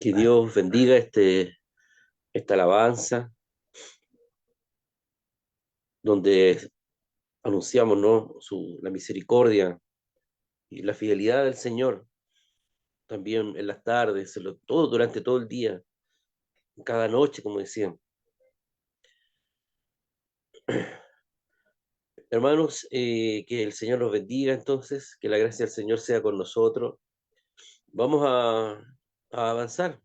Que Dios bendiga esta alabanza donde anunciamos, ¿no? La misericordia y la fidelidad del Señor, también en las tardes, durante todo el día, cada noche, como decían. Hermanos, que el Señor los bendiga entonces, que la gracia del Señor sea con nosotros. Vamos a avanzar,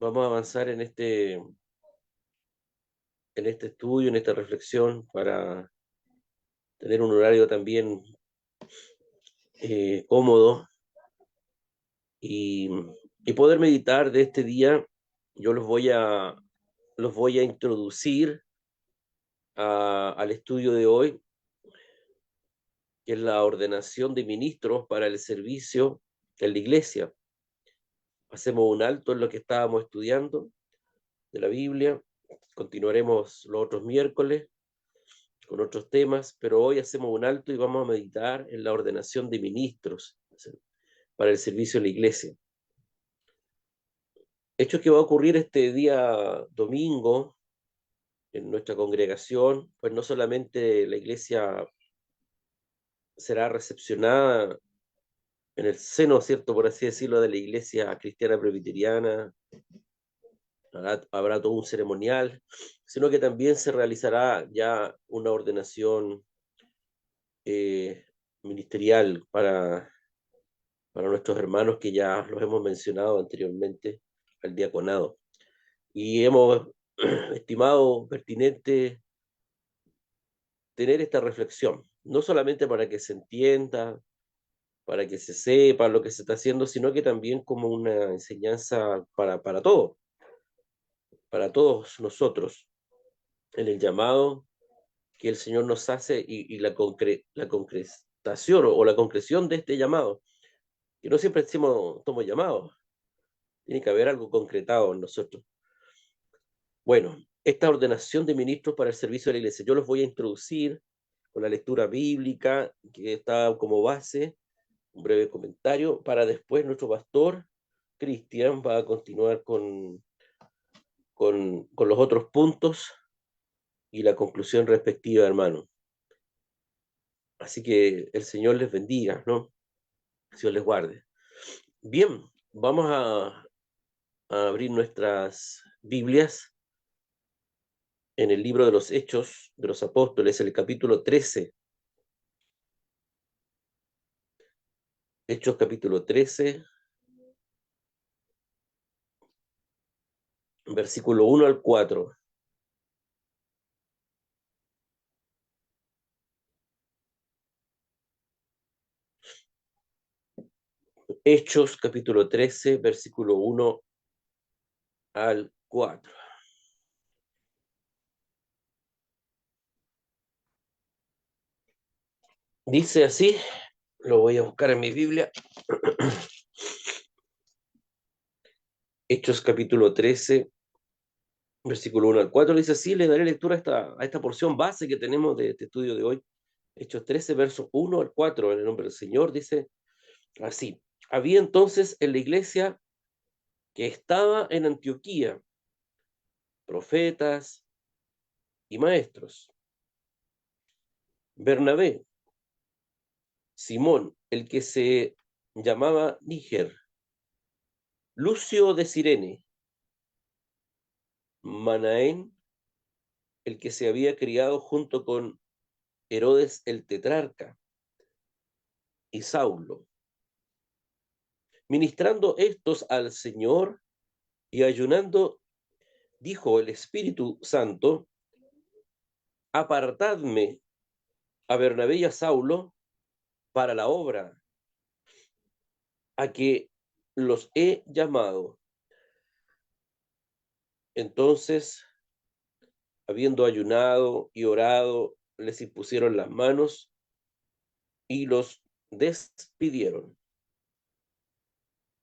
vamos a avanzar en este estudio, en esta reflexión, para tener un horario también cómodo y, y poder meditar de este día. Yo los voy a introducir al estudio de hoy, que es la ordenación de ministros para el servicio en la iglesia. Hacemos un alto en lo que estábamos estudiando de la Biblia, continuaremos los otros miércoles con otros temas, pero hoy hacemos un alto y vamos a meditar en la ordenación de ministros para el servicio en la iglesia. Hecho que va a ocurrir este día domingo en nuestra congregación, pues no solamente la iglesia será recepcionada en el seno, ¿cierto?, por así decirlo, de la iglesia cristiana presbiteriana, habrá todo un ceremonial, sino que también se realizará ya una ordenación eh, ministerial para nuestros hermanos que ya los hemos mencionado anteriormente al diaconado. Y hemos estimado pertinente tener esta reflexión, no solamente para que se entienda, para que se sepa lo que se está haciendo, sino que también como una enseñanza para todos nosotros, en el llamado que el Señor nos hace y la concretación o la concreción de este llamado, que no siempre decimos somos llamados, tiene que haber algo concretado en nosotros. Bueno, esta ordenación de ministros para el servicio de la iglesia, yo los voy a introducir con la lectura bíblica que está como base, un breve comentario, para después nuestro pastor Cristian va a continuar con los otros puntos y la conclusión respectiva, hermano. Así que el Señor les bendiga, ¿no? El Señor les guarde. Bien, vamos a abrir nuestras Biblias en el libro de los Hechos de los Apóstoles, el capítulo 13. Hechos capítulo 13, versículo 1 al 4. Hechos capítulo 13, versículo 1 al 4. Dice así, lo voy a buscar en mi Biblia. Hechos capítulo 13, versículo 1 al 4, dice así, le daré lectura a esta porción base que tenemos de este estudio de hoy. Hechos 13, versos 1 al 4, en el nombre del Señor, dice así. Había entonces en la iglesia que estaba en Antioquía profetas y maestros. Bernabé, Simón, el que se llamaba Níger, Lucio de Cirene, Manaén, el que se había criado junto con Herodes el tetrarca, y Saulo. Ministrando estos al Señor y ayunando, dijo el Espíritu Santo, apartadme a Bernabé y a Saulo para la obra a que los he llamado. Entonces, habiendo ayunado y orado, les impusieron las manos y los despidieron.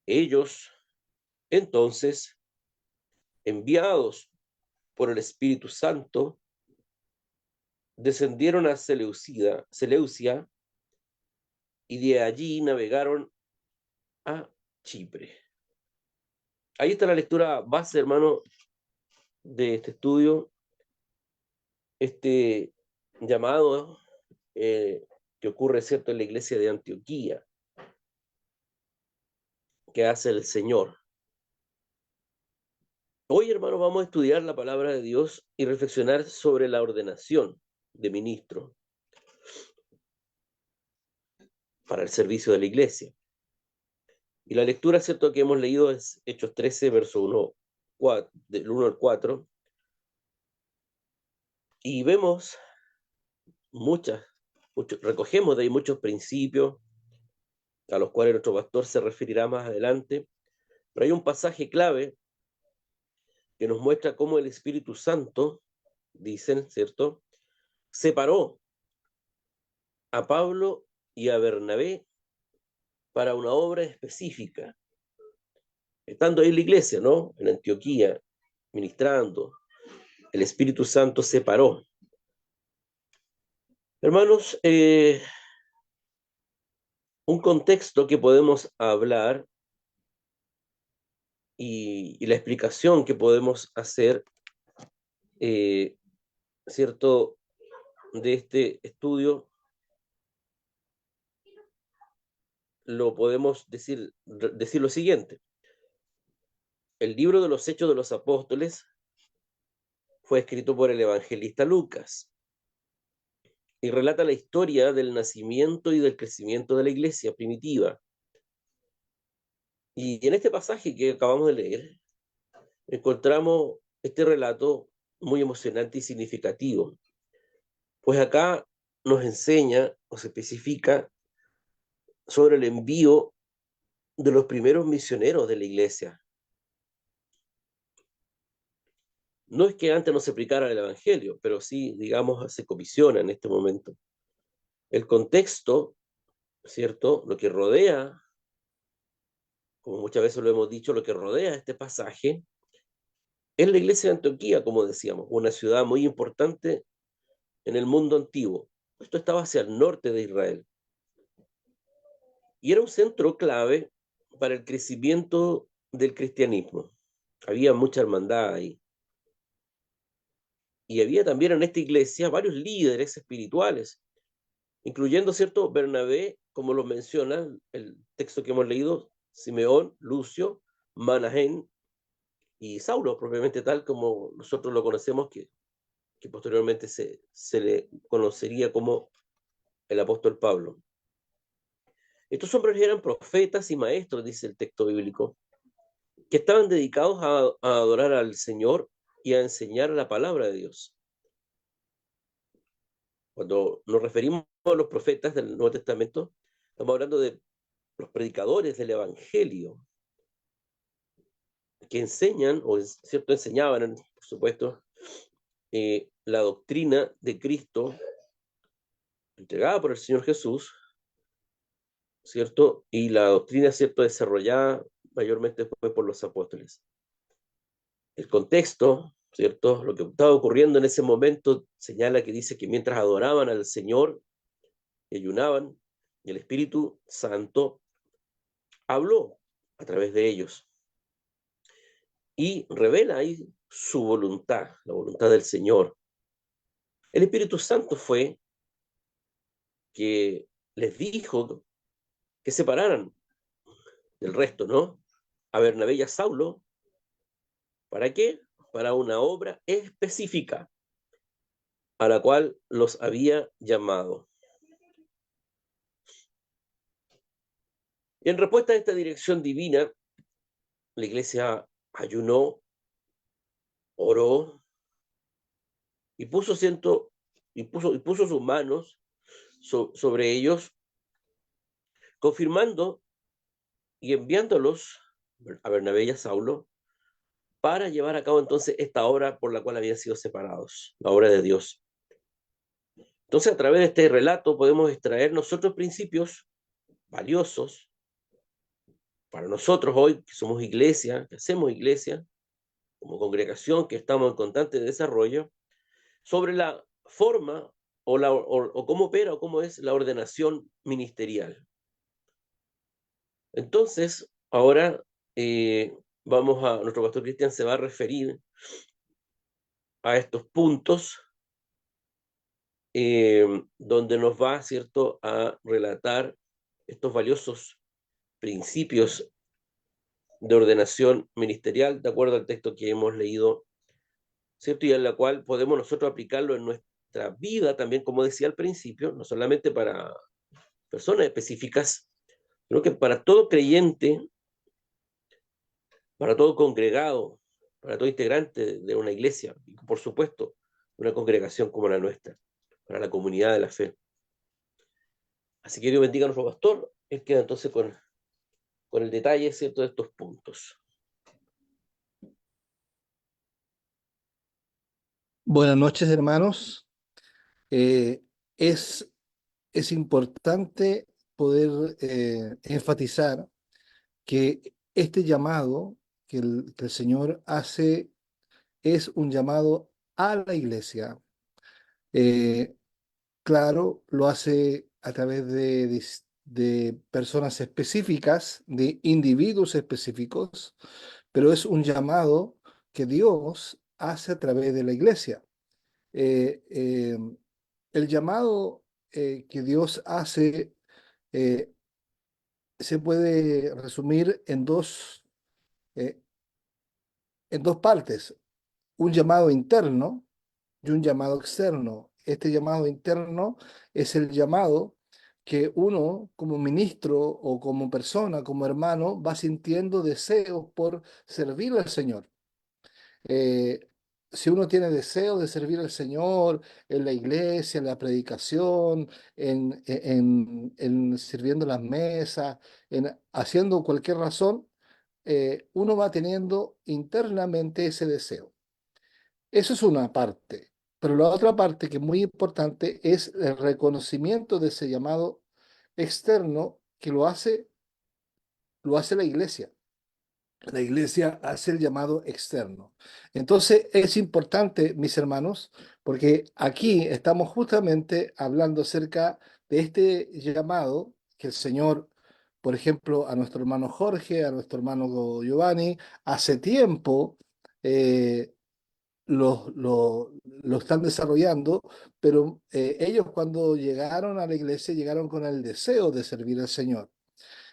Ellos, entonces, enviados por el Espíritu Santo, descendieron a Seleucia y de allí navegaron a Chipre. Ahí está la lectura base, hermano, de este estudio, este llamado que ocurre, ¿cierto?, en la iglesia de Antioquía, que hace el Señor. Hoy, hermano, vamos a estudiar la palabra de Dios y reflexionar sobre la ordenación de ministro para el servicio de la iglesia. Y la lectura, ¿cierto?, que hemos leído es Hechos 13, verso 1, del 1 al 4. Y vemos recogemos de ahí muchos principios a los cuales nuestro pastor se referirá más adelante. Pero hay un pasaje clave que nos muestra cómo el Espíritu Santo, dicen, ¿cierto?, separó a Pablo y a Bernabé para una obra específica. Estando ahí en la iglesia, ¿no?, en Antioquía, ministrando, el Espíritu Santo separó. Hermanos, un contexto que podemos hablar y la explicación que podemos hacer, ¿cierto?, de este estudio, lo podemos decir lo siguiente. El libro de los Hechos de los Apóstoles fue escrito por el evangelista Lucas y relata la historia del nacimiento y del crecimiento de la iglesia primitiva. Y en este pasaje que acabamos de leer, encontramos este relato muy emocionante y significativo, pues acá nos enseña o se especifica sobre el envío de los primeros misioneros de la iglesia. No es que antes no se aplicara el evangelio, pero sí, digamos, se comisiona en este momento. El contexto, ¿cierto?, lo que rodea, como muchas veces lo hemos dicho, lo que rodea este pasaje, es la iglesia de Antioquía, como decíamos, una ciudad muy importante en el mundo antiguo. Esto estaba hacia el norte de Israel. Y era un centro clave para el crecimiento del cristianismo. Había mucha hermandad ahí. Y había también en esta iglesia varios líderes espirituales, incluyendo, ¿cierto?, Bernabé, como lo menciona el texto que hemos leído, Simeón, Lucio, Manaén y Saulo, propiamente tal como nosotros lo conocemos, que posteriormente se le conocería como el apóstol Pablo. Estos hombres eran profetas y maestros, dice el texto bíblico, que estaban dedicados a adorar al Señor y a enseñar la palabra de Dios. Cuando nos referimos a los profetas del Nuevo Testamento, estamos hablando de los predicadores del Evangelio, que enseñan, o cierto, enseñaban, por supuesto, la doctrina de Cristo entregada por el Señor Jesús, ¿cierto? Y la doctrina, ¿cierto?, desarrollada mayormente fue por los apóstoles. El contexto, ¿cierto?, lo que estaba ocurriendo en ese momento señala que dice que mientras adoraban al Señor y ayunaban, el Espíritu Santo habló a través de ellos y revela ahí su voluntad, la voluntad del Señor. El Espíritu Santo fue que les dijo que separaran del resto, ¿no?, a Bernabé y a Saulo. ¿Para qué? Para una obra específica a la cual los había llamado. Y en respuesta a esta dirección divina, la iglesia ayunó, oró y puso sus manos sobre ellos, confirmando y enviándolos a Bernabé y a Saulo para llevar a cabo entonces esta obra por la cual habían sido separados, la obra de Dios. Entonces, a través de este relato podemos extraer nosotros principios valiosos para nosotros hoy, que somos iglesia, que hacemos iglesia, como congregación, que estamos en constante desarrollo, sobre la forma o cómo opera o cómo es la ordenación ministerial. Entonces, ahora nuestro pastor Cristian se va a referir a estos puntos donde nos va, ¿cierto?, a relatar estos valiosos principios de ordenación ministerial, de acuerdo al texto que hemos leído, ¿cierto? Y en la cual podemos nosotros aplicarlo en nuestra vida también, como decía al principio, no solamente para personas específicas, sino que para todo creyente, para todo congregado, para todo integrante de una iglesia, y por supuesto, una congregación como la nuestra, para la comunidad de la fe. Así que Dios bendiga a nuestro pastor. Él queda entonces con el detalle, ¿cierto?, de estos puntos. Buenas noches, hermanos. Eh, es, es importante poder enfatizar que este llamado que el Señor hace es un llamado a la iglesia. Eh, claro, lo hace a través de personas específicas, de individuos específicos, pero es un llamado que Dios hace a través de la iglesia. Eh, eh, el llamado que Dios hace eh, se puede resumir eh, en dos partes, un llamado interno y un llamado externo. Este llamado interno es el llamado que uno como ministro o como persona, como hermano, va sintiendo deseos por servir al Señor. Eh, si uno tiene deseo de servir al Señor en la iglesia, en la predicación, en sirviendo las mesas, en haciendo cualquier razón, uno va teniendo internamente ese deseo. Eso es una parte. Pero la otra parte que es muy importante es el reconocimiento de ese llamado externo que lo hace la iglesia. La iglesia hace el llamado externo. Entonces es importante, mis hermanos, porque aquí estamos justamente hablando acerca de este llamado que el Señor, por ejemplo, a nuestro hermano Jorge, a nuestro hermano Giovanni, hace tiempo eh, lo están desarrollando, pero ellos cuando llegaron a la iglesia llegaron con el deseo de servir al Señor.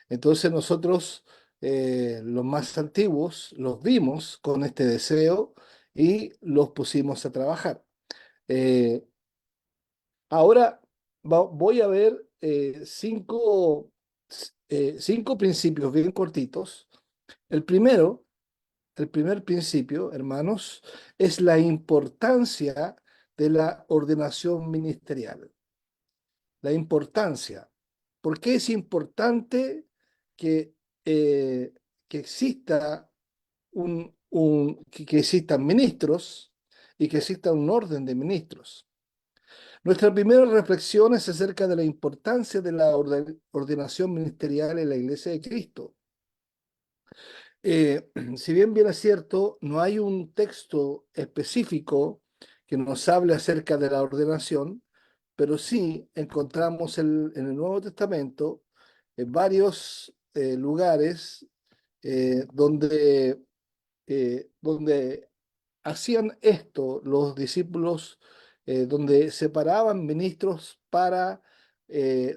Entonces nosotros, los más antiguos, los vimos con este deseo y los pusimos a trabajar. Eh, ahora voy a ver cinco principios bien cortitos. El primero, el primer principio, hermanos, es la importancia de la ordenación ministerial. La importancia. ¿Por qué es importante que, eh, que exista que existan ministros y que exista un orden de ministros? Nuestra primera reflexión es acerca de la importancia de la ordenación ministerial en la Iglesia de Cristo. Si bien es cierto, no hay un texto específico que nos hable acerca de la ordenación, pero sí encontramos en el Nuevo Testamento en varios lugares donde hacían esto los discípulos, donde separaban ministros para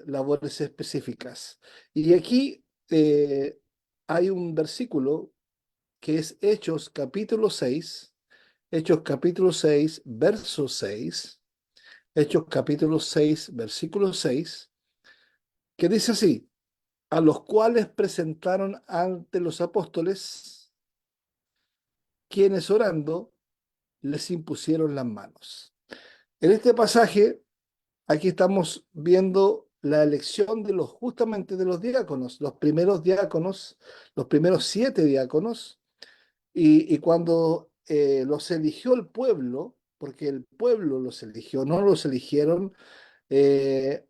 labores específicas. Y aquí hay un versículo que es Hechos capítulo 6, verso 6, Hechos capítulo 6, versículo 6, que dice así: a los cuales presentaron ante los apóstoles, quienes orando les impusieron las manos. En este pasaje, aquí estamos viendo la elección justamente de los diáconos, los primeros 7 diáconos, y cuando los eligió el pueblo, porque el pueblo los eligió, no los eligieron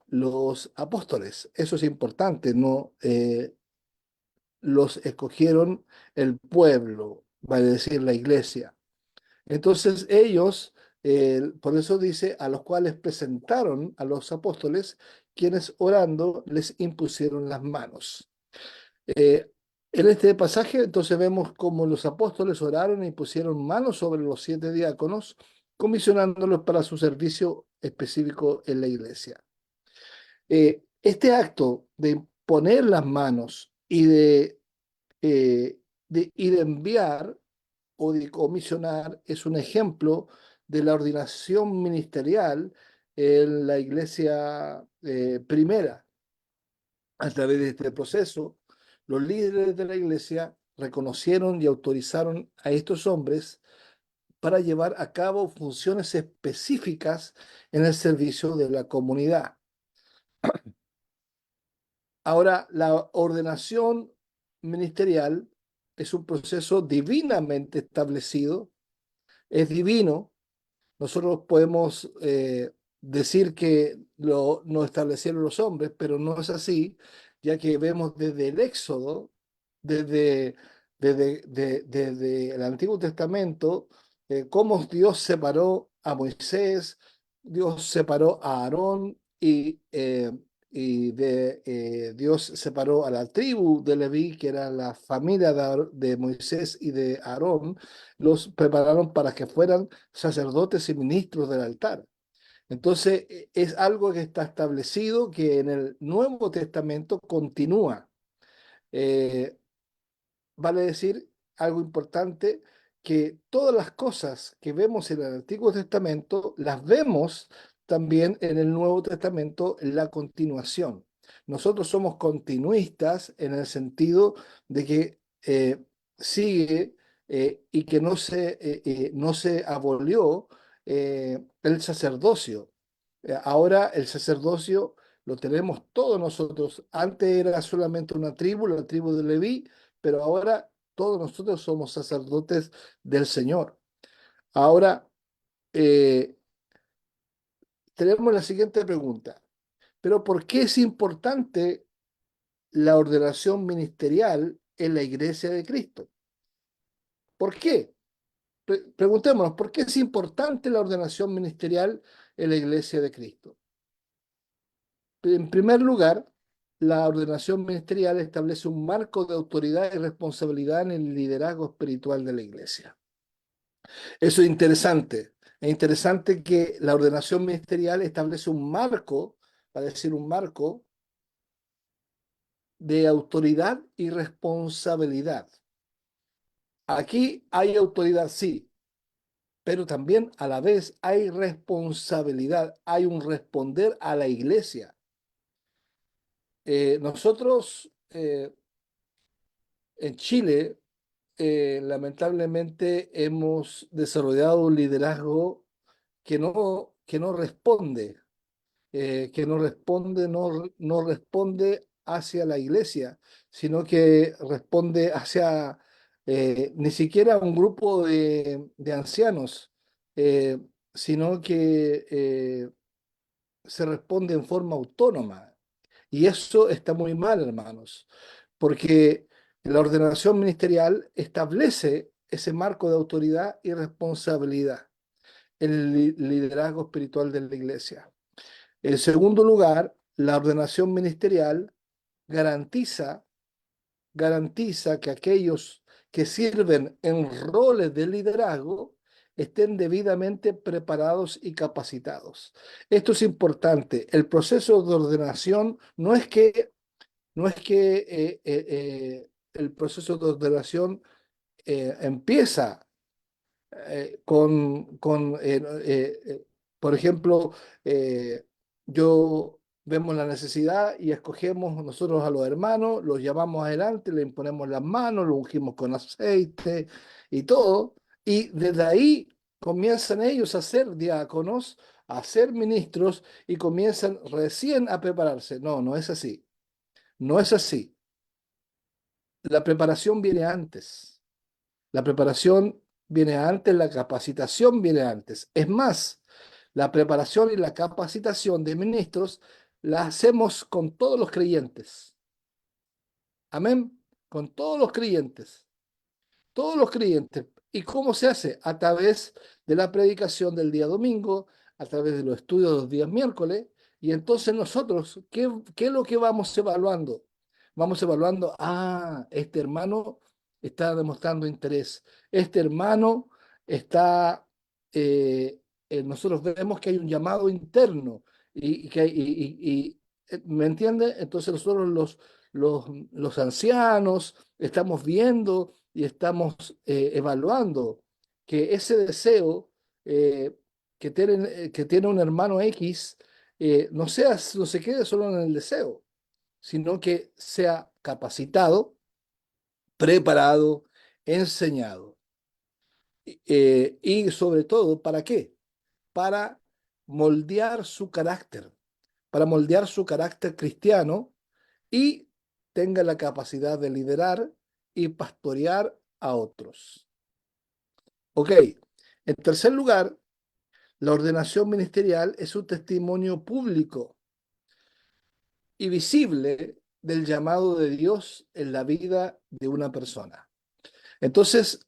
los apóstoles. Eso es importante, no los escogieron el pueblo, vale decir la iglesia. Entonces ellos, por eso dice, a los cuales presentaron a los apóstoles, quienes orando les impusieron las manos. Eh, En este pasaje, entonces vemos cómo los apóstoles oraron y pusieron manos sobre los 7 diáconos, comisionándolos para su servicio específico en la iglesia. Este acto de poner las manos y de enviar o de comisionar es un ejemplo de la ordenación ministerial en la iglesia primera. A través de este proceso, los líderes de la iglesia reconocieron y autorizaron a estos hombres para llevar a cabo funciones específicas en el servicio de la comunidad. Ahora, la ordenación ministerial es un proceso divinamente establecido, es divino. Nosotros podemos decir que lo establecieron los hombres, pero no es así, ya que vemos desde el Éxodo, desde, desde el Antiguo Testamento, cómo Dios separó a Moisés, Dios separó a Aarón y Dios separó a la tribu de Leví, que era la familia de Moisés y de Aarón, los prepararon para que fueran sacerdotes y ministros del altar. Entonces, es algo que está establecido que en el Nuevo Testamento continúa. Eh, vale decir algo importante, que todas las cosas que vemos en el Antiguo Testamento las vemos también en el Nuevo Testamento en la continuación. Nosotros somos continuistas en el sentido de que sigue y que no se abolió el sacerdocio. Ahora el sacerdocio lo tenemos todos nosotros. Antes era solamente una tribu, la tribu de Leví, pero ahora todos nosotros somos sacerdotes del Señor. Ahora eh, tenemos la siguiente pregunta, pero ¿por qué es importante la ordenación ministerial en la iglesia de Cristo? ¿Por qué? Preguntémonos, ¿por qué es importante la ordenación ministerial en la iglesia de Cristo? En primer lugar, la ordenación ministerial establece un marco de autoridad y responsabilidad en el liderazgo espiritual de la iglesia. Eso es interesante. Es interesante que la ordenación ministerial establece un marco, para decir un marco, de autoridad y responsabilidad. Aquí hay autoridad, sí, pero también a la vez hay responsabilidad, hay un responder a la iglesia. Nosotros en Chile, lamentablemente, hemos desarrollado un liderazgo que no responde no responde hacia la iglesia, sino que responde hacia ni siquiera un grupo de ancianos, eh, sino que se responde en forma autónoma. Y eso está muy mal, hermanos, porque la ordenación ministerial establece ese marco de autoridad y responsabilidad en el liderazgo espiritual de la iglesia. En segundo lugar, la ordenación ministerial garantiza, garantiza que aquellos que sirven en roles de liderazgo estén debidamente preparados y capacitados. Esto es importante. El proceso de ordenación no es que el proceso de ordenación empieza por ejemplo, eh, yo vemos la necesidad y escogemos nosotros a los hermanos, los llamamos adelante, le imponemos las manos, los ungimos con aceite y todo, y desde ahí comienzan ellos a ser diáconos, a ser ministros y comienzan recién a prepararse. No, no es así. No es así. La preparación viene antes. La preparación viene antes, la capacitación viene antes. Es más, la preparación y la capacitación de ministros la hacemos con todos los creyentes. Amén. Con todos los creyentes. Todos los creyentes. ¿Y cómo se hace? A través de la predicación del día domingo, a través de los estudios de los días miércoles. Y entonces nosotros, ¿qué es lo que vamos evaluando? vamos evaluando, este hermano está demostrando interés, este hermano está, nosotros vemos que hay un llamado interno ¿me entiende? Entonces nosotros los ancianos estamos viendo y estamos evaluando que ese deseo que tiene un hermano X no se quede solo en el deseo, sino que sea capacitado, preparado, enseñado. Y sobre todo, ¿para qué? Para moldear su carácter, para moldear su carácter cristiano y tenga la capacidad de liderar y pastorear a otros. Ok, en tercer lugar, la ordenación ministerial es un testimonio público y visible del llamado de Dios en la vida de una persona. Entonces,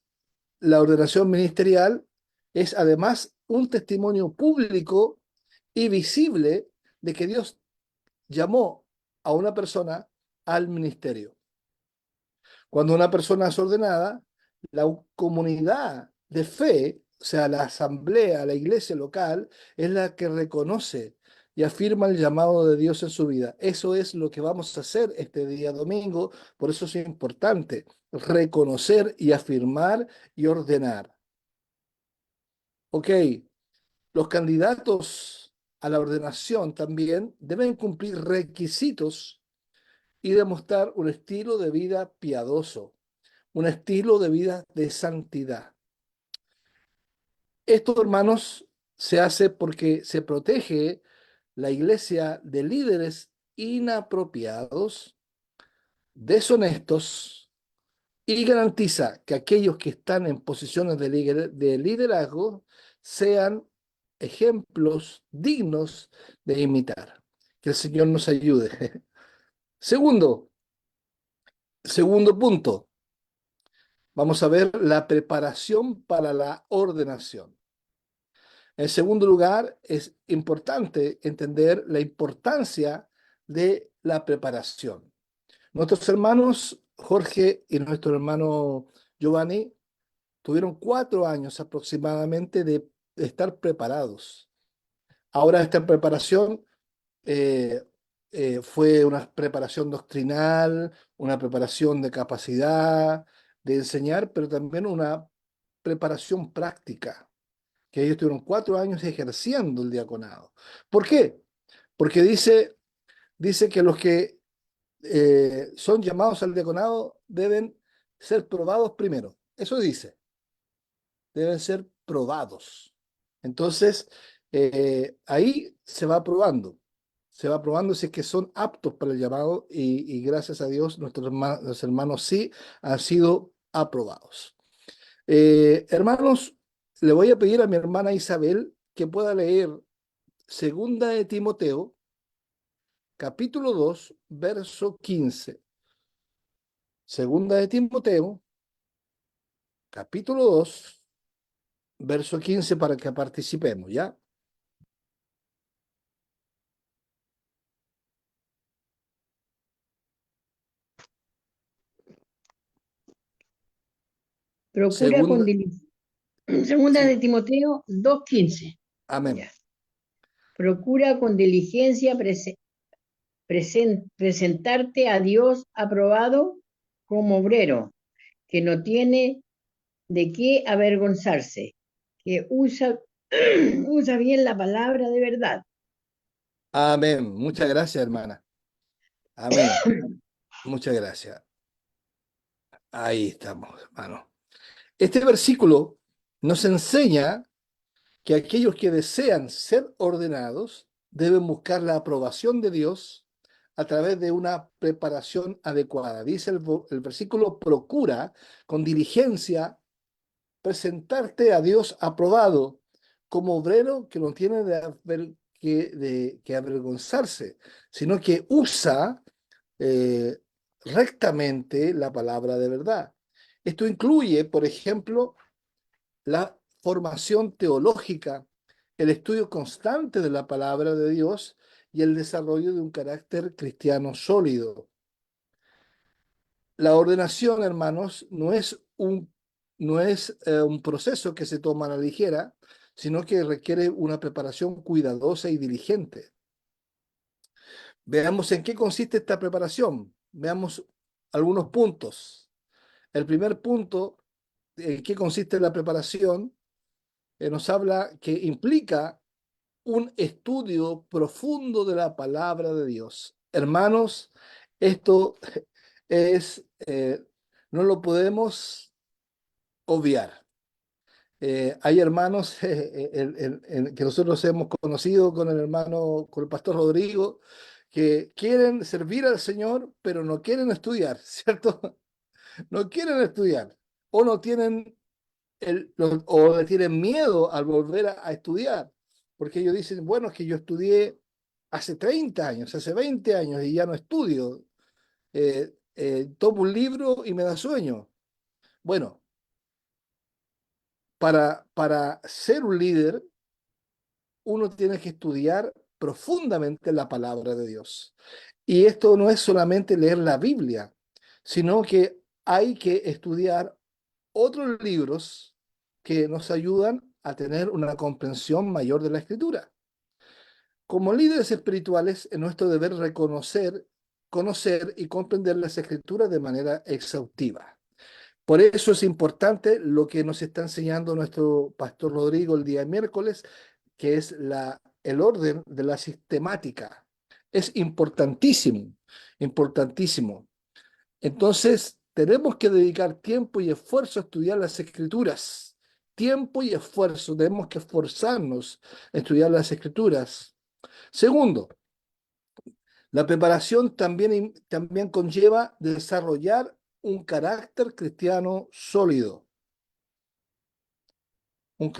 la ordenación ministerial es además un testimonio público y visible de que Dios llamó a una persona al ministerio. Cuando una persona es ordenada, la comunidad de fe, o sea, la asamblea, la iglesia local, es la que reconoce y afirma el llamado de Dios en su vida. Eso es lo que vamos a hacer este día domingo, por eso es importante reconocer y afirmar y ordenar. Ok, los candidatos a la ordenación también deben cumplir requisitos y demostrar un estilo de vida piadoso, un estilo de vida de santidad. Esto, hermanos, se hace porque se protege la iglesia de líderes inapropiados, deshonestos y garantiza que aquellos que están en posiciones de liderazgo sean ejemplos dignos de imitar. Que el Señor nos ayude. Segundo, segundo punto, vamos a ver la preparación para la ordenación. En segundo lugar, es importante entender la importancia de la preparación. Nuestros hermanos Jorge y nuestro hermano Giovanni tuvieron 4 años aproximadamente de estar preparados. Ahora esta preparación eh, fue una preparación doctrinal, una preparación de capacidad de enseñar, pero también una preparación práctica, que ellos tuvieron 4 años ejerciendo el diaconado. ¿Por qué? Porque dice que los que son llamados al diaconado deben ser probados primero. Eso dice, deben ser probados. Entonces, ahí se va probando si es que son aptos para el llamado y gracias a Dios los hermanos sí han sido aprobados. Hermanos, le voy a pedir a mi hermana Isabel que pueda leer Segunda de Timoteo, capítulo 2 verso 15. Segunda de Timoteo, capítulo 2 verso 15 para que participemos, ¿ya? Procura con Segunda, diligencia. Segunda sí, de Timoteo 2:15. amén. Ya. Procura con diligencia presentarte a Dios aprobado como obrero, que no tiene de qué avergonzarse, que usa, usa bien la palabra de verdad. Amén. Muchas gracias, hermana. Amén. Muchas gracias. Ahí estamos, hermano. Este versículo nos enseña que aquellos que desean ser ordenados deben buscar la aprobación de Dios a través de una preparación adecuada. Dice el versículo, procura con diligencia presentarte a Dios aprobado como obrero que no tiene que avergonzarse, sino que usa eh, rectamente la palabra de verdad. Esto incluye, por ejemplo, la formación teológica, el estudio constante de la palabra de Dios y el desarrollo de un carácter cristiano sólido. La ordenación, hermanos, no es un proceso que se toma a la ligera, sino que requiere una preparación cuidadosa y diligente. Veamos en qué consiste esta preparación. Veamos algunos puntos. El primer punto, en qué consiste la preparación, nos habla que implica un estudio profundo de la palabra de Dios. Hermanos, esto es, no lo podemos obviar. Hay hermanos que nosotros hemos conocido con el hermano, con el pastor Rodrigo, que quieren servir al Señor, pero no quieren estudiar, ¿cierto? No quieren estudiar o no tienen o le tienen miedo al volver a estudiar, porque ellos dicen, bueno, es que yo estudié hace 30 años, hace 20 años y ya no estudio. Tomo un libro y me da sueño. Bueno, para ser un líder, uno tiene que estudiar profundamente la palabra de Dios. Y esto no es solamente leer la Biblia, sino que hay que estudiar otros libros que nos ayudan a tener una comprensión mayor de la Escritura. Como líderes espirituales, es nuestro deber reconocer, conocer y comprender las Escrituras de manera exhaustiva. Por eso es importante lo que nos está enseñando nuestro pastor Rodrigo el día miércoles, que es el orden de la sistemática. Es importantísimo, importantísimo. Entonces, tenemos que dedicar tiempo y esfuerzo a estudiar las escrituras. Tiempo y esfuerzo, tenemos que esforzarnos a estudiar las escrituras. Segundo, la preparación también conlleva desarrollar un carácter cristiano sólido, un,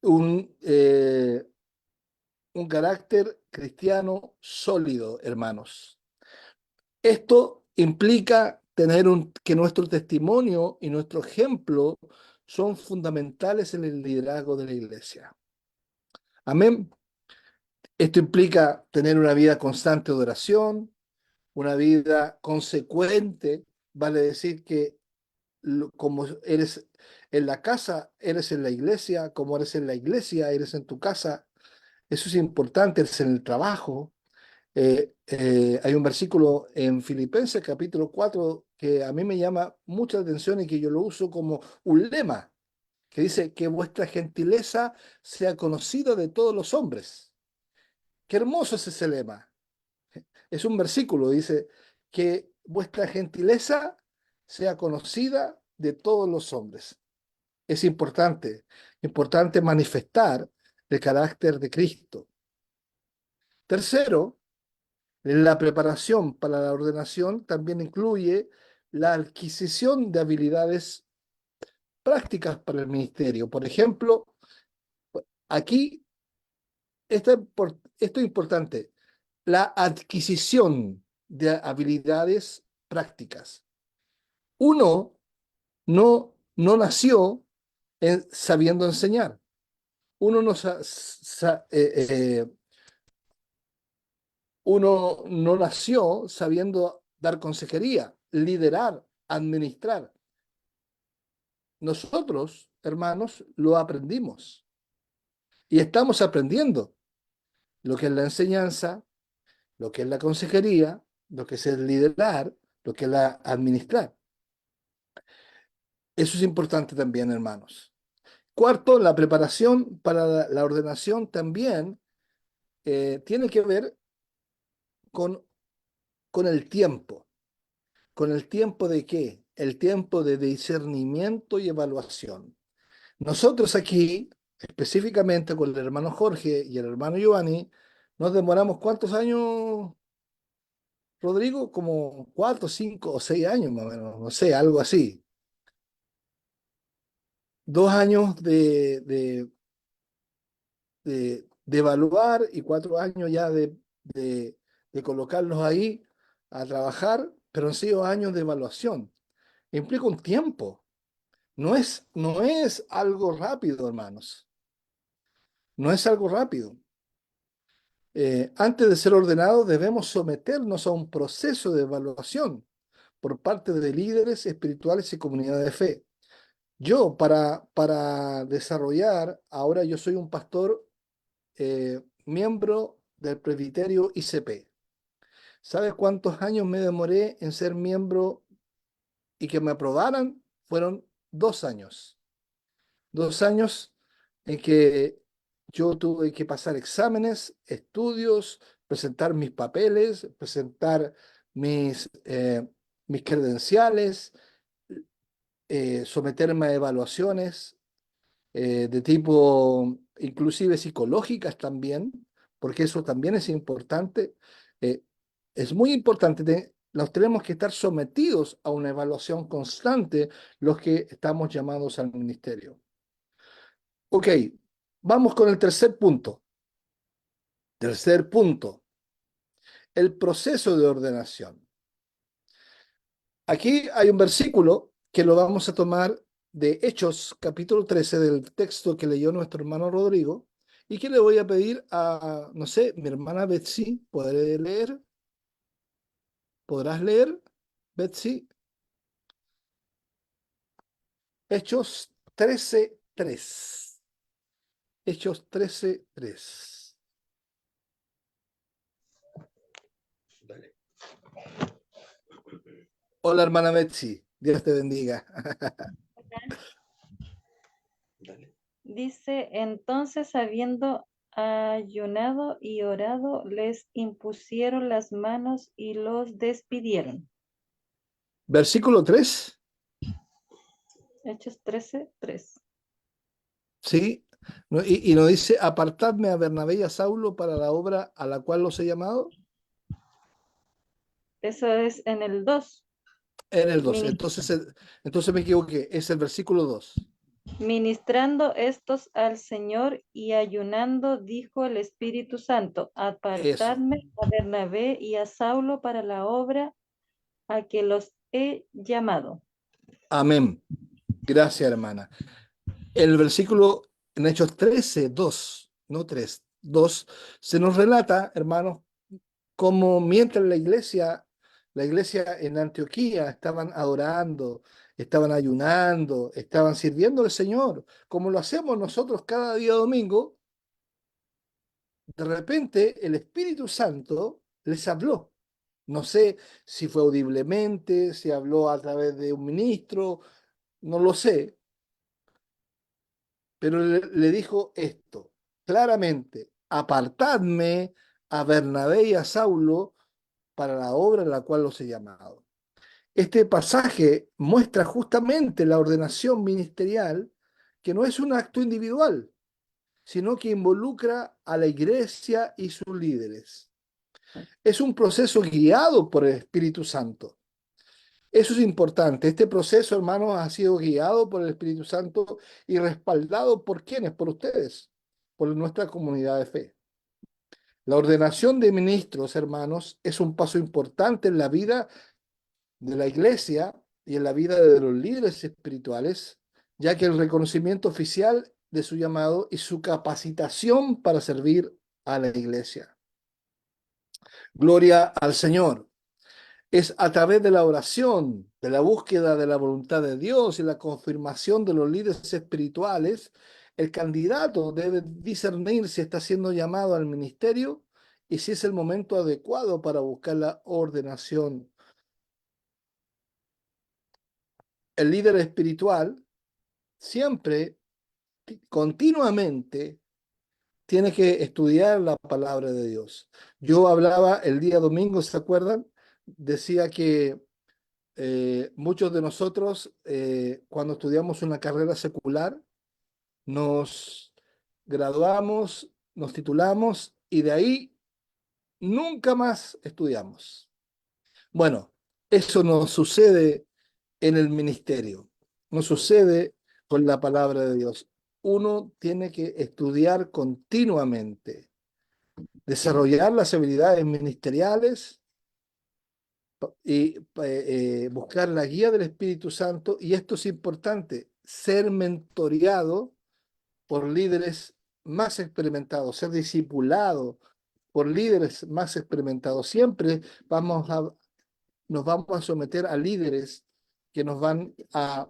un, eh, un carácter cristiano sólido, hermanos. Esto implica que nuestro testimonio y nuestro ejemplo son fundamentales en el liderazgo de la iglesia. Amén. Esto implica tener una vida constante de oración, una vida consecuente, vale decir que como eres en la casa, eres en la iglesia, como eres en la iglesia, eres en tu casa. Eso es importante, eres en el trabajo. Hay un versículo en Filipenses capítulo 4 que a mí me llama mucha atención y que yo lo uso como un lema, que dice que vuestra gentileza sea conocida de todos los hombres. Qué hermoso es ese lema. Es un versículo, dice que vuestra gentileza sea conocida de todos los hombres. Es importante, importante manifestar el carácter de Cristo. Tercero, la preparación para la ordenación también incluye la adquisición de habilidades prácticas para el ministerio. Por ejemplo, aquí esto es importante, la adquisición de habilidades prácticas. Uno no nació sabiendo enseñar. Uno no, uno no nació sabiendo dar consejería, liderar, administrar. Nosotros, hermanos, lo aprendimos y estamos aprendiendo lo que es la enseñanza, lo que es la consejería, lo que es el liderar, lo que es la administrar. Eso es importante también, hermanos. Cuarto, la preparación para la ordenación también tiene que ver con, con el tiempo. ¿Con el tiempo de qué? El tiempo de discernimiento y evaluación. Nosotros aquí, específicamente con el hermano Jorge y el hermano Giovanni, nos demoramos ¿cuántos años, Rodrigo? Como 4, 5 o 6 años más o menos, no sé, algo así. 2 años de evaluar y 4 años ya de colocarlos ahí a trabajar, pero han sido años de evaluación. Implica un tiempo. No es algo rápido, hermanos. No es algo rápido. Antes de ser ordenados debemos someternos a un proceso de evaluación por parte de líderes espirituales y comunidades de fe. Yo, para desarrollar, ahora yo soy un pastor miembro del presbiterio ICP. ¿Sabes cuántos años me demoré en ser miembro y que me aprobaran? Fueron 2 años. 2 años en que yo tuve que pasar exámenes, estudios, presentar mis papeles, presentar mis credenciales, someterme a evaluaciones de tipo inclusive psicológicas también, porque eso también es importante. Eh, es muy importante, nos tenemos que estar sometidos a una evaluación constante los que estamos llamados al ministerio. Ok, vamos con el tercer punto. Tercer punto, el proceso de ordenación. Aquí hay un versículo que lo vamos a tomar de Hechos, capítulo 13, del texto que leyó nuestro hermano Rodrigo, y que le voy a pedir a, no sé, mi hermana Betsy, ¿podré leer? ¿Podrás leer, Betsy? Hechos 13:3. Hechos 13:3. Dale. Hola, hermana Betsy. Dios te bendiga. Dale. Dice, entonces habiendo ayunado y orado, les impusieron las manos y los despidieron. Versículo 3. Hechos 13:3. Sí. Y nos dice, apartadme a Bernabé y a Saulo para la obra a la cual los he llamado. Eso es en el 2. En el 2. Entonces me equivoqué. Es el versículo 2. Ministrando estos al Señor y ayunando, dijo el Espíritu Santo, Eso. apartadme a Bernabé y a Saulo para la obra a que los he llamado. Amén. Gracias, hermana. El versículo en Hechos 13:2, no 3, 2, se nos relata, hermanos, como mientras la iglesia en Antioquía estaban adorando, estaban ayunando, estaban sirviendo al Señor, como lo hacemos nosotros cada día domingo, de repente el Espíritu Santo les habló. No sé si fue audiblemente, si habló a través de un ministro, no lo sé, pero le dijo esto claramente: apartadme a Bernabé y a Saulo para la obra en la cual los he llamado. Este pasaje muestra justamente la ordenación ministerial, que no es un acto individual, sino que involucra a la iglesia y sus líderes. Es un proceso guiado por el Espíritu Santo. Eso es importante. Este proceso, hermanos, ha sido guiado por el Espíritu Santo y respaldado por quienes, por ustedes, por nuestra comunidad de fe. La ordenación de ministros, hermanos, es un paso importante en la vida de la iglesia y en la vida de los líderes espirituales, ya que el reconocimiento oficial de su llamado y su capacitación para servir a la iglesia. Gloria al Señor. Es a través de la oración, de la búsqueda de la voluntad de Dios y la confirmación de los líderes espirituales, el candidato debe discernir si está siendo llamado al ministerio y si es el momento adecuado para buscar la ordenación. El líder espiritual siempre, continuamente, tiene que estudiar la palabra de Dios. Yo hablaba el día domingo, ¿se acuerdan? Decía que muchos de nosotros, cuando estudiamos una carrera secular, nos graduamos, nos titulamos y de ahí nunca más estudiamos. Bueno, eso no sucede en el ministerio, no sucede con la palabra de Dios. Uno tiene que estudiar continuamente, desarrollar las habilidades ministeriales y buscar la guía del Espíritu Santo, y esto es importante, ser mentoreado por líderes más experimentados, ser discipulado por líderes más experimentados. Siempre vamos a nos vamos a someter a líderes que nos van a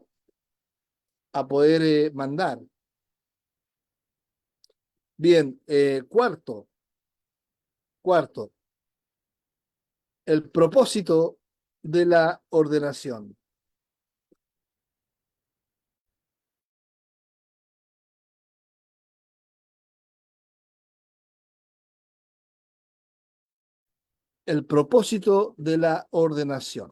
poder mandar. Bien, cuarto, el propósito de la ordenación. El propósito de la ordenación.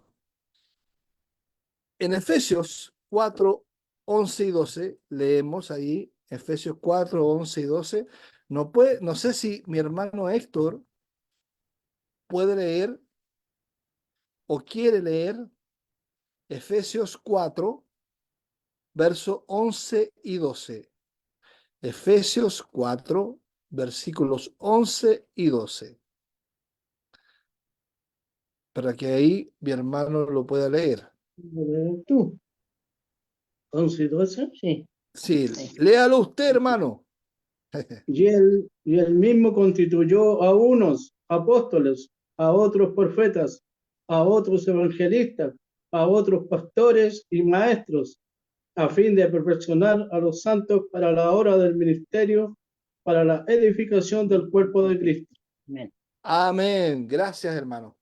En Efesios 4, 11 y 12, leemos ahí, Efesios 4, 11 y 12. No sé si mi hermano Héctor puede leer o quiere leer Efesios 4, verso 11 y 12. Efesios 4, versículos 11 y 12. Para que ahí mi hermano lo pueda leer. ¿Tú? 11 y 12. Sí. Sí, léalo usted, hermano. Y él mismo constituyó a unos apóstoles, a otros profetas, a otros evangelistas, a otros pastores y maestros, a fin de perfeccionar a los santos para la obra del ministerio, para la edificación del cuerpo de Cristo. Amén. Amén. Gracias, hermano.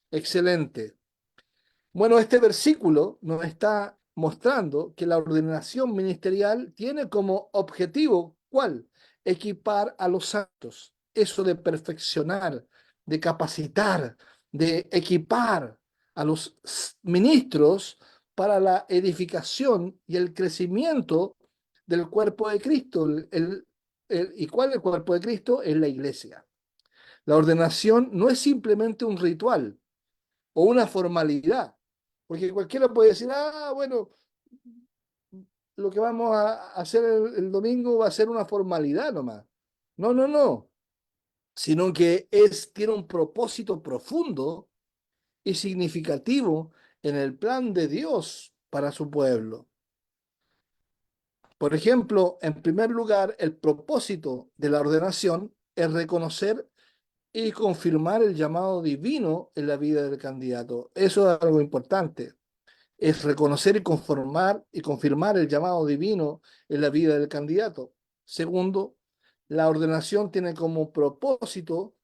Excelente. Bueno, este versículo nos está mostrando que la ordenación ministerial tiene como objetivo, ¿cuál? Equipar a los santos. Eso de perfeccionar, de capacitar, de equipar a los ministros para la edificación y el crecimiento del cuerpo de Cristo. ¿Y cuál es el cuerpo de Cristo? Es la iglesia. La ordenación no es simplemente un ritual o una formalidad, porque cualquiera puede decir, bueno, lo que vamos a hacer el domingo va a ser una formalidad nomás. No, no, no, sino que tiene un propósito profundo y significativo en el plan de Dios para su pueblo. Por ejemplo, en primer lugar, el propósito de la ordenación es reconocer y confirmar el llamado divino en la vida del candidato. Eso es algo importante. Es reconocer y confirmar el llamado divino en la vida del candidato. Segundo, la ordenación tiene como propósito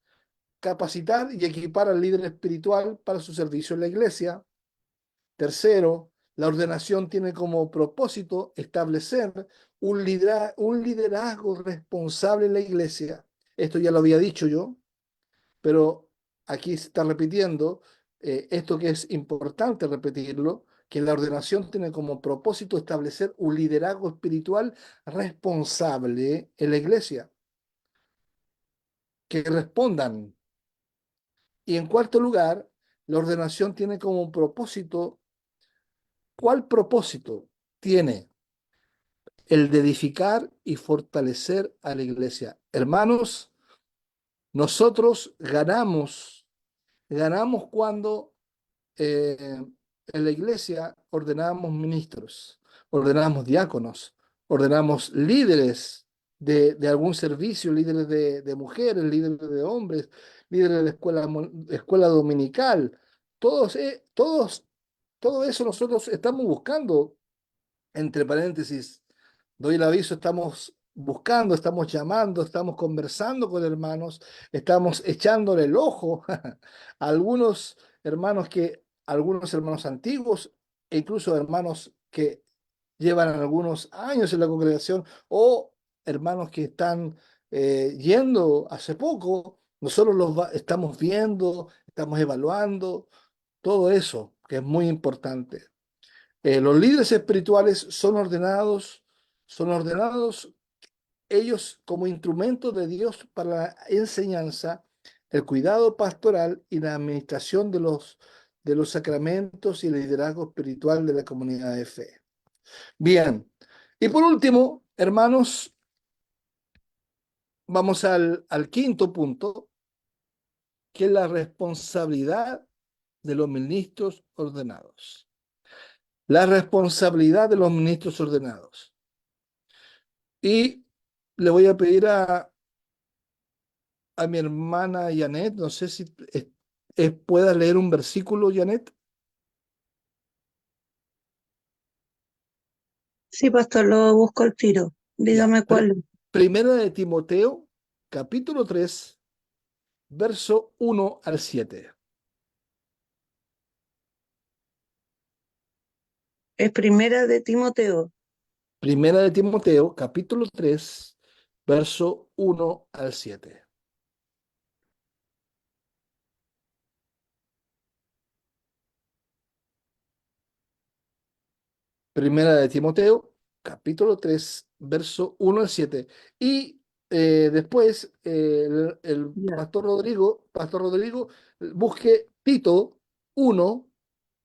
capacitar y equipar al líder espiritual para su servicio en la iglesia. Tercero, la ordenación tiene como propósito establecer un liderazgo responsable en la iglesia. Esto ya lo había dicho yo, pero aquí se está repitiendo esto que es importante repetirlo, que la ordenación tiene como propósito establecer un liderazgo espiritual responsable en la iglesia, que respondan. Y en cuarto lugar, la ordenación tiene como propósito, ¿cuál propósito tiene? El de edificar y fortalecer a la iglesia. Hermanos, nosotros ganamos cuando en la iglesia ordenamos ministros, ordenamos diáconos, ordenamos líderes de algún servicio, líderes de mujeres, líderes de hombres, líderes de escuela dominical. Todo eso nosotros estamos buscando, entre paréntesis, doy el aviso, estamos buscando, estamos llamando, estamos conversando con hermanos, estamos echándole el ojo a algunos hermanos antiguos e incluso hermanos que llevan algunos años en la congregación o hermanos que están yendo hace poco. Nosotros estamos viendo, estamos evaluando todo eso, que es muy importante. Los líderes espirituales son ordenados ellos como instrumentos de Dios para la enseñanza, el cuidado pastoral y la administración de los sacramentos y el liderazgo espiritual de la comunidad de fe. Bien, y por último, hermanos, vamos al quinto punto, que es la responsabilidad de los ministros ordenados. La responsabilidad de los ministros ordenados. Y le voy a pedir a mi hermana Janet, no sé si puedas leer un versículo, Janet. Sí, pastor, lo busco al tiro. Ya. Dígame cuál. Primera de Timoteo, capítulo 3, verso 1 al 7. Es primera de Timoteo. Primera de Timoteo, capítulo 3, verso 1 al 7. Primera de Timoteo, capítulo 3, verso 1 al 7. Y después el Ya. Pastor Rodrigo, busque Tito 1,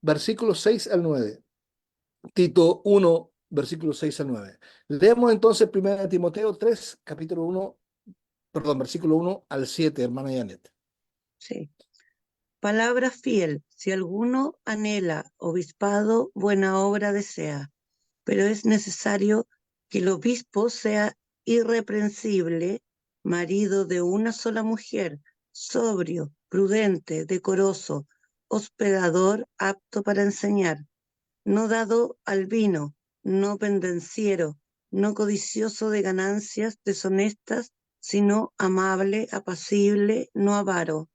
versículos 6 al 9. Tito 1, versículos 6 al 9. Leemos entonces Primera de Timoteo 3, capítulo 1, perdón, versículo 1 al 7, hermana Janet. Sí. Palabra fiel. Si alguno anhela obispado, buena obra desea, pero es necesario que el obispo sea irreprensible, marido de una sola mujer, sobrio, prudente, decoroso, hospedador, apto para enseñar, no dado al vino, no pendenciero, no codicioso de ganancias deshonestas, sino amable, apacible, no avaro,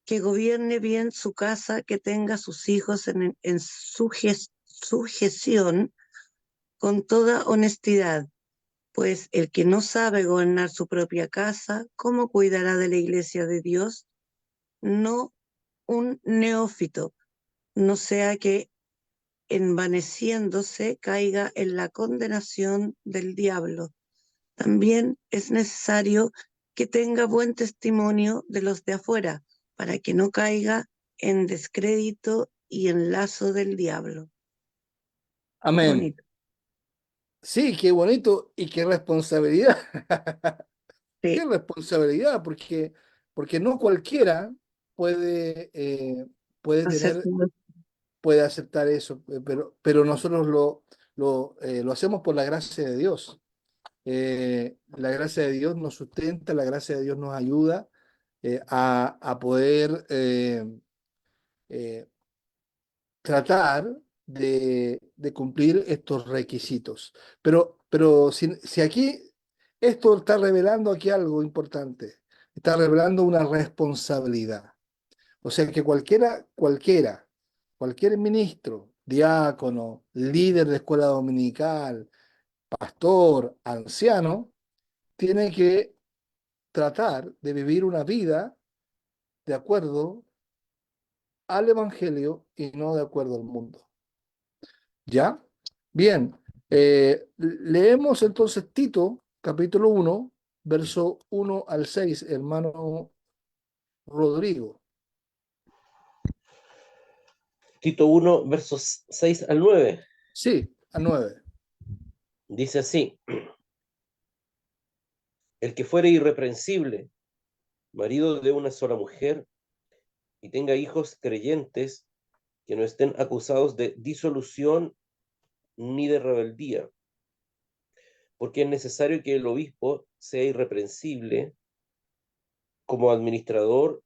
que gobierne bien su casa, que tenga sus hijos en sujeción con toda honestidad, pues el que no sabe gobernar su propia casa, ¿cómo cuidará de la iglesia de Dios? No un neófito, no sea que envaneciéndose caiga en la condenación del diablo. También es necesario que tenga buen testimonio de los de afuera, para que no caiga en descrédito y en lazo del diablo. Amén. Bonito. Sí, qué bonito y qué responsabilidad. Qué Sí, responsabilidad, porque no cualquiera puede, puede hacer tener, puede aceptar eso, pero nosotros lo hacemos por la gracia de Dios. La gracia de Dios nos sustenta, la gracia de Dios nos ayuda a poder eh, tratar de cumplir estos requisitos. Pero si aquí esto está revelando aquí algo importante, está revelando una responsabilidad. O sea que cualquier ministro, diácono, líder de escuela dominical, pastor, anciano, tiene que tratar de vivir una vida de acuerdo al Evangelio y no de acuerdo al mundo. ¿Ya? Bien, leemos entonces Tito, capítulo 1, verso 1 al 6, hermano Rodrigo. Tito 1, versos 6 al 9. Sí, al 9. Dice así: el que fuere irreprensible, marido de una sola mujer, y tenga hijos creyentes que no estén acusados de disolución ni de rebeldía, porque es necesario que el obispo sea irreprensible como administrador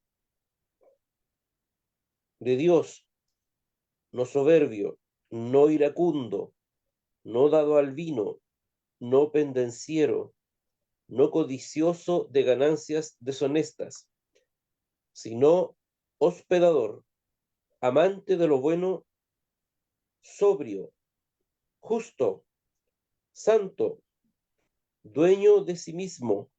de Dios, no soberbio, no iracundo, no dado al vino, no pendenciero, no codicioso de ganancias deshonestas, sino hospedador, amante de lo bueno, sobrio, justo, santo, dueño de sí mismo,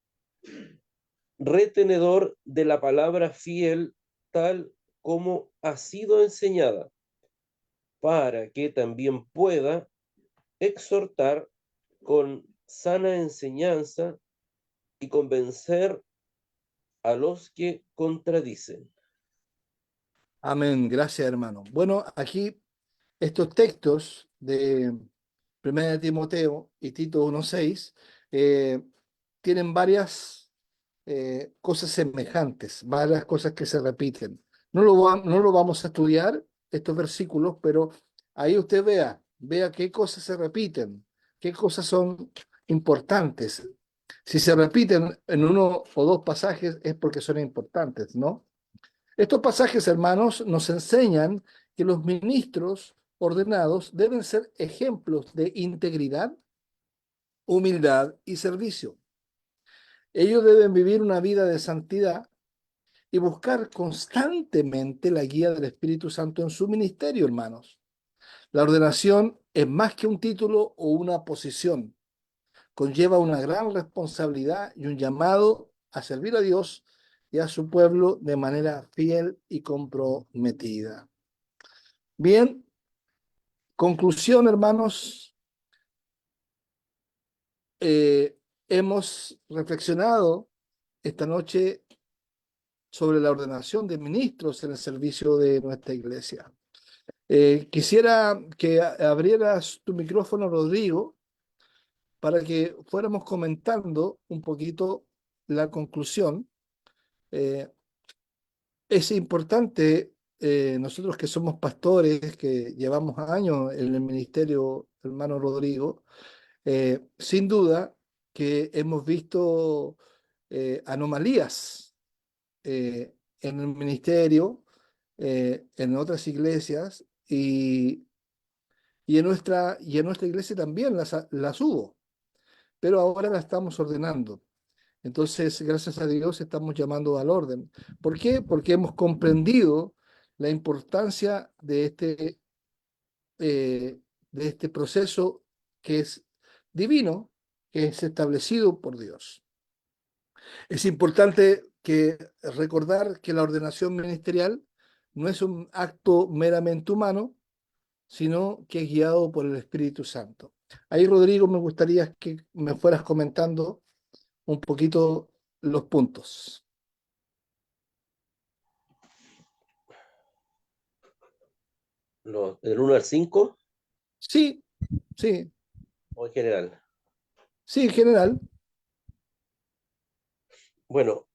retenedor de la palabra fiel, tal como ha sido enseñada, para que también pueda exhortar con sana enseñanza y convencer a los que contradicen. Amén, gracias hermano. Bueno, aquí estos textos de Primera de Timoteo y Tito 1:6 tienen varias cosas semejantes, varias cosas que se repiten. No lo vamos a estudiar, estos versículos, pero ahí usted vea qué cosas se repiten, qué cosas son importantes. Si se repiten en uno o dos pasajes es porque son importantes, ¿no? Estos pasajes, hermanos, nos enseñan que los ministros ordenados deben ser ejemplos de integridad, humildad y servicio. Ellos deben vivir una vida de santidad y buscar constantemente la guía del Espíritu Santo en su ministerio, hermanos. La ordenación es más que un título o una posición. Conlleva una gran responsabilidad y un llamado a servir a Dios y a su pueblo de manera fiel y comprometida. Bien, conclusión, hermanos. Hemos reflexionado esta noche sobre la ordenación de ministros en el servicio de nuestra iglesia. Quisiera que abrieras tu micrófono, Rodrigo, para que fuéramos comentando un poquito la conclusión. Eh, es importante, nosotros que somos pastores, que llevamos años en el ministerio, hermano Rodrigo, sin duda que hemos visto anomalías en el ministerio, en otras iglesias y en nuestra iglesia también las hubo, pero ahora las estamos ordenando. Entonces, gracias a Dios estamos llamando al orden. ¿Por qué? Porque hemos comprendido la importancia de este proceso que es divino, que es establecido por Dios. Es importante recordar que la ordenación ministerial no es un acto meramente humano, sino que es guiado por el Espíritu Santo. Ahí, Rodrigo, me gustaría que me fueras comentando un poquito los puntos. Del 1 al 5 Sí, sí, o en general. sí, en general. Bueno,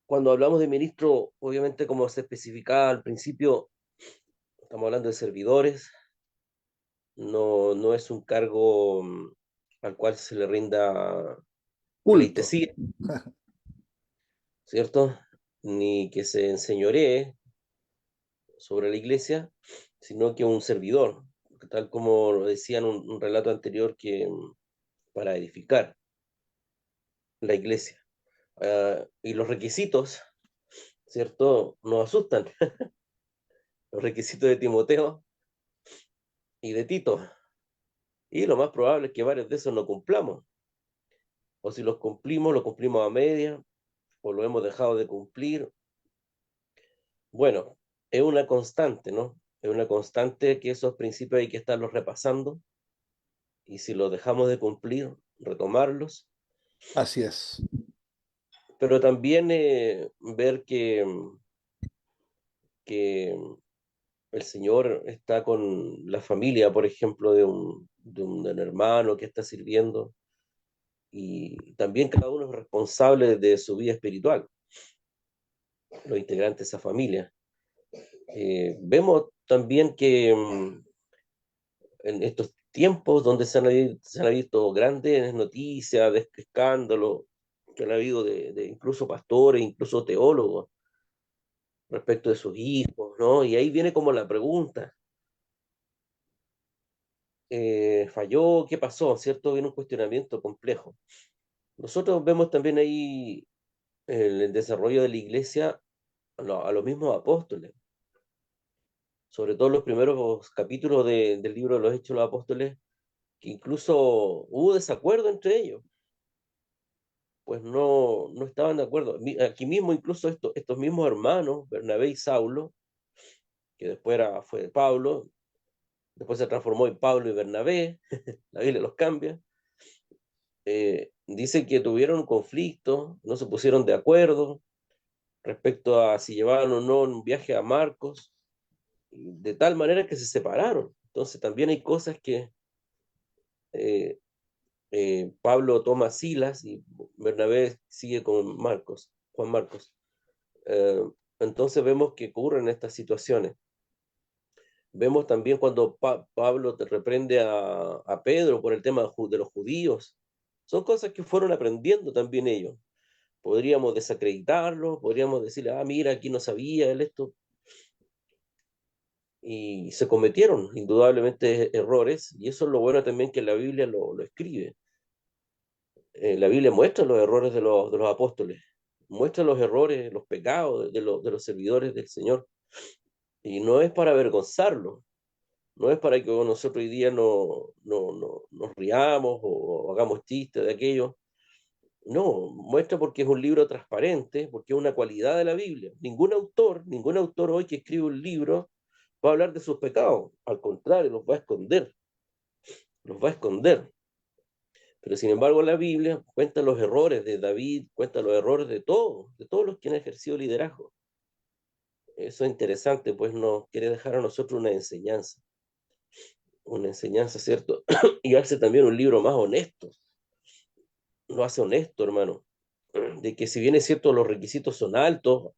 cuando hablamos de ministro, obviamente como se especificaba al principio, estamos hablando de servidores, no es un cargo al cual se le rinda Culto. pleitesía, ¿cierto? Ni que se enseñoree sobre la iglesia, sino que un servidor, tal como lo decía en un relato anterior, que para edificar la iglesia. Y los requisitos, ¿cierto? Nos asustan. Los requisitos de Timoteo y de Tito. Y lo más probable es que varios de esos no cumplamos. O si los cumplimos, lo cumplimos a media, o lo hemos dejado de cumplir. Bueno, es una constante, ¿no? Es una constante que esos principios hay que estarlos repasando. Y si los dejamos de cumplir, retomarlos. Así es. Pero también ver que el Señor está con la familia, por ejemplo, de un hermano que está sirviendo, y también cada uno es responsable de su vida espiritual, los integrantes de esa familia. Vemos también que en estos tiempos donde se han visto grandes noticias de escándalos, que han habido de incluso pastores, incluso teólogos, respecto de sus hijos, ¿no? Y ahí viene como la pregunta, ¿falló? ¿Qué pasó? ¿Cierto? Viene un cuestionamiento complejo. Nosotros vemos también ahí el desarrollo de la iglesia a los mismos apóstoles, sobre todo los primeros capítulos del libro de los Hechos de los Apóstoles, que incluso hubo desacuerdo entre ellos, pues no estaban de acuerdo. Aquí mismo incluso estos mismos hermanos, Bernabé y Saulo, que después fue Pablo, después se transformó en Pablo y Bernabé, la Biblia los cambia, dice que tuvieron un conflicto, no se pusieron de acuerdo respecto a si llevaban o no un viaje a Marcos, de tal manera que se separaron. Entonces también hay cosas que eh, Pablo toma a Silas y Bernabé sigue con Juan Marcos. Eh, entonces vemos que ocurren estas situaciones. Vemos también cuando Pablo te reprende a Pedro por el tema de los judíos. Son cosas que fueron aprendiendo también ellos. podríamos desacreditarlo, podríamos decirle, ah, mira, aquí no sabía él esto. Y se cometieron indudablemente errores, y eso es lo bueno también que la Biblia lo escribe. La Biblia muestra los errores de los apóstoles, muestra los errores, los pecados de los servidores del Señor, y no es para avergonzarlos, no es para que nosotros hoy día nos riamos o hagamos chistes de aquello. No, muestra porque es un libro transparente, porque es una cualidad de la Biblia. Ningún autor hoy que escribe un libro va a hablar de sus pecados, al contrario, los va a esconder, los va a esconder. Pero sin embargo la Biblia cuenta los errores de David, cuenta los errores de todos los que han ejercido liderazgo. Eso es interesante, pues nos quiere dejar a nosotros una enseñanza, ¿cierto? Y hace también un libro más honesto, lo hace honesto, hermano, de que si bien es cierto los requisitos son altos,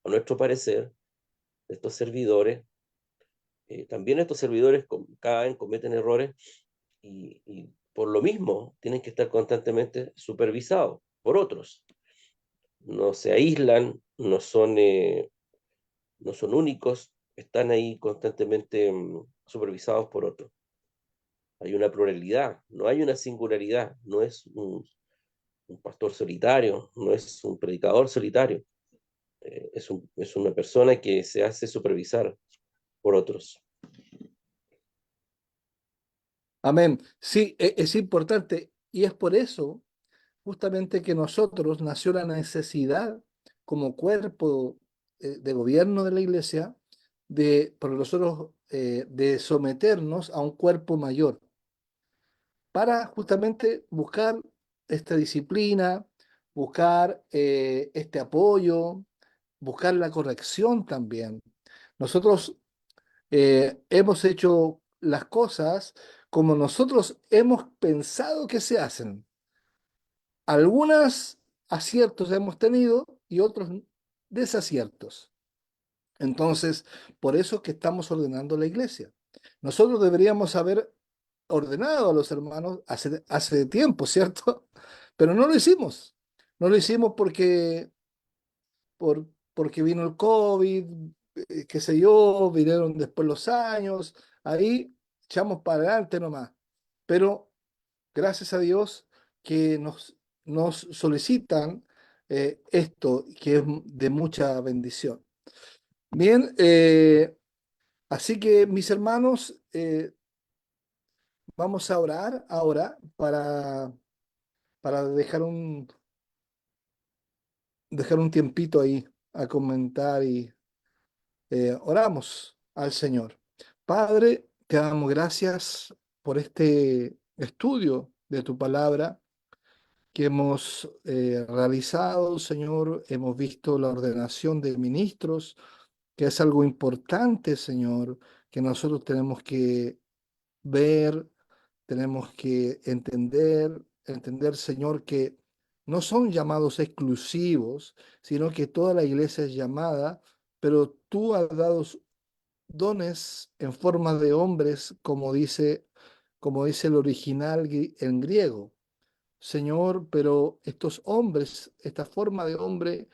a nuestro parecer, de estos servidores, también estos servidores caen, cometen errores y por lo mismo tienen que estar constantemente supervisados por otros. No se aíslan, no son únicos, están ahí constantemente supervisados por otros. Hay una pluralidad, no hay una singularidad, no es un pastor solitario, no es un predicador solitario, es una persona que se hace supervisar por otros. Amén. Sí, es importante y es por eso justamente que nosotros nació la necesidad como cuerpo de gobierno de la iglesia por nosotros de someternos a un cuerpo mayor para justamente buscar esta disciplina, buscar este apoyo, buscar la corrección también. Nosotros hemos hecho las cosas como nosotros hemos pensado que se hacen. Algunos aciertos hemos tenido y otros desaciertos. Entonces, por eso es que estamos ordenando la iglesia. Nosotros deberíamos haber ordenado a los hermanos hace tiempo, ¿cierto? Pero no lo hicimos. No lo hicimos porque vino el COVID, qué sé yo, vinieron después los años, ahí echamos para adelante nomás. Pero gracias a Dios que nos solicitan esto, que es de mucha bendición. Bien, así que mis hermanos, vamos a orar ahora para dejar un tiempito ahí a comentar y oramos al Señor. Padre, te damos gracias por este estudio de tu palabra que hemos realizado, Señor. Hemos visto la ordenación de ministros, que es algo importante, Señor, que nosotros tenemos que ver, tenemos que entender, Señor, que no son llamados exclusivos, sino que toda la iglesia es llamada, pero tú has dado dones en forma de hombres, como dice el original en griego. Señor, pero estos hombres, esta forma de hombre